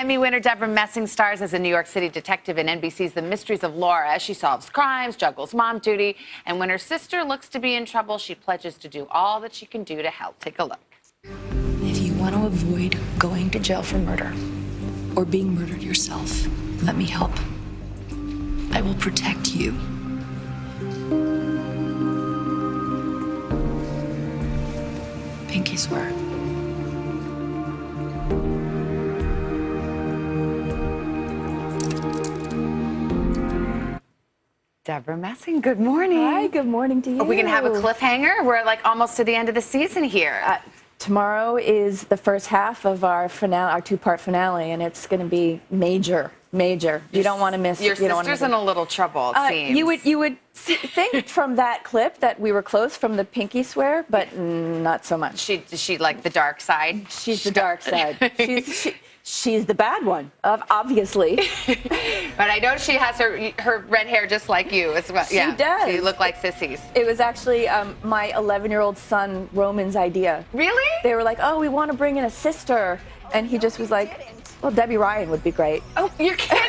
Emmy winner Debra Messing stars as a New York City detective in NBC's The Mysteries of Laura. She solves crimes, juggles mom duty, and when her sister looks to be in trouble, she pledges to do all that she can do to help. Take a look. If you want to avoid going to jail for murder or being murdered yourself, let me help. I will protect you. Pinky swear. Debra Messing, good morning. Hi, good morning to you. Are we going to have a cliffhanger? We're like almost to the end of the season here. Tomorrow is the first half of our finale, our two-part finale, and it's going to be major. You don't want to miss it. Your sister's in a little trouble, it seems. You would think from that clip that we were close from the pinky swear, but not so much. She like the dark side? She's the dark side. She's the bad one, obviously. But I know she has her red hair just like you as well. She does. So you look like sissies. It was actually my 11-year-old son Roman's idea. Really? They were like, oh, we want to bring in a sister. And he just was like, well, Debbie Ryan would be great. Oh, you're kidding.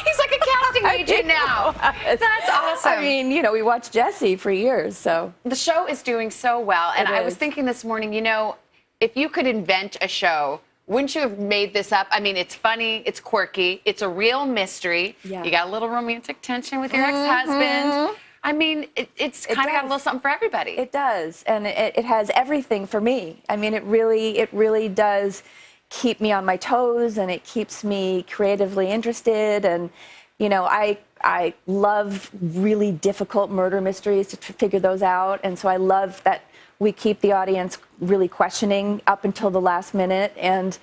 He's like a casting agent now. That's awesome. I mean, you know, we watched Jessie for years, so. The show is doing so well. And I was thinking this morning, you know, if you could invent a show, wouldn't you have made this up? I mean, it's funny, it's quirky, it's a real mystery. Yeah. You got a little romantic tension with your ex-husband. I mean, it's kind of got a little something for everybody. It does, and it has everything for me. I mean, it really does keep me on my toes, and it keeps me creatively interested. And you know, I love really difficult murder mysteries to figure those out, and so I love that we keep the audience really questioning up until the last minute. And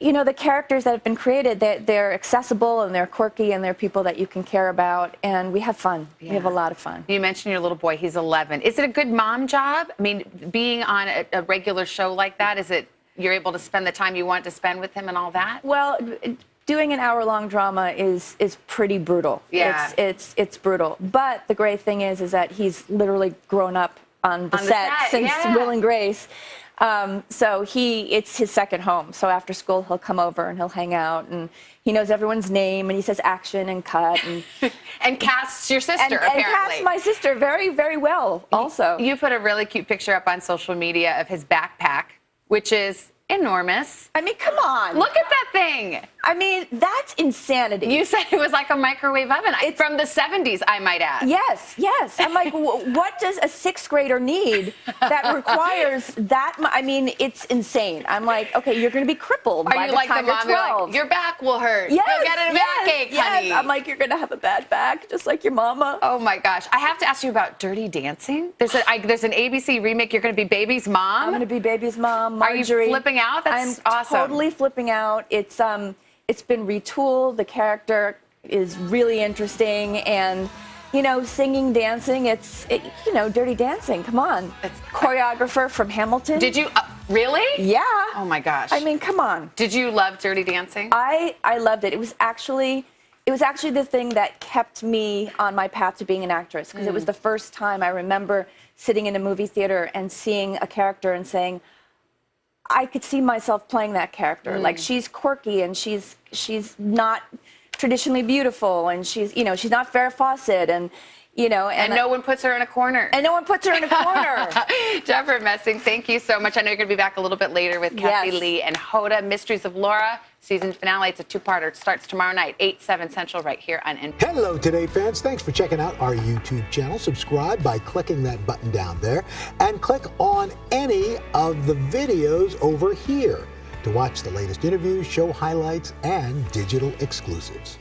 you know, the characters that have been created, they're accessible and they're quirky and they're people that you can care about, and we have fun. Yeah. We have a lot of fun. You mentioned your little boy, he's 11. Is it a good mom job? I mean, being on a regular show like that, is it you're able to spend the time you want to spend with him and all that? Well, doing an hour-long drama is pretty brutal. Yeah. It's brutal. But the great thing is that he's literally grown up on the set since Will and Grace. So it's his second home. So after school, he'll come over and he'll hang out, and he knows everyone's name, and he says action and cut. And, and casts your sister, apparently. And casts my sister very, very well, also. You put a really cute picture up on social media of his backpack, which is enormous. I mean, come on. Look at that thing. I mean, that's insanity. You said it was like a microwave oven. It's from the 70s, I might add. Yes. I'm like, what does a sixth grader need that requires that? I mean, it's insane. I'm like, okay, you're going to be crippled by the time you're 12. Like, your back will hurt. Yes, you'll get a backache, honey. I'm like, you're going to have a bad back, just like your mama. Oh, my gosh. I have to ask you about Dirty Dancing. There's an ABC remake. You're going to be Baby's mom? I'm going to be Baby's mom, Marjorie. Are you flipping out? That's awesome. I'm totally flipping out. It's been retooled. The character is really interesting, and you know, singing, dancing. You know, Dirty Dancing. Come on. It's choreographer from Hamilton. Did you really? Yeah. Oh my gosh. I mean, come on. Did you love Dirty Dancing? I loved it. It was actually the thing that kept me on my path to being an actress, because it was the first time I remember sitting in a movie theater and seeing a character and saying, I could see myself playing that character. Like, she's quirky, and she's not traditionally beautiful, and she's not Farrah Fawcett, and you know, and no one puts her in a corner. And no one puts her in a corner. Debra Messing, thank you so much. I know you're going to be back a little bit later with Kathy Lee and Hoda. Mysteries of Laura, season finale. It's a two-parter. It starts tomorrow night, 8/7 Central, right here on NBC. Hello, Today fans. Thanks for checking out our YouTube channel. Subscribe by clicking that button down there, and click on any of the videos over here to watch the latest interviews, show highlights, and digital exclusives.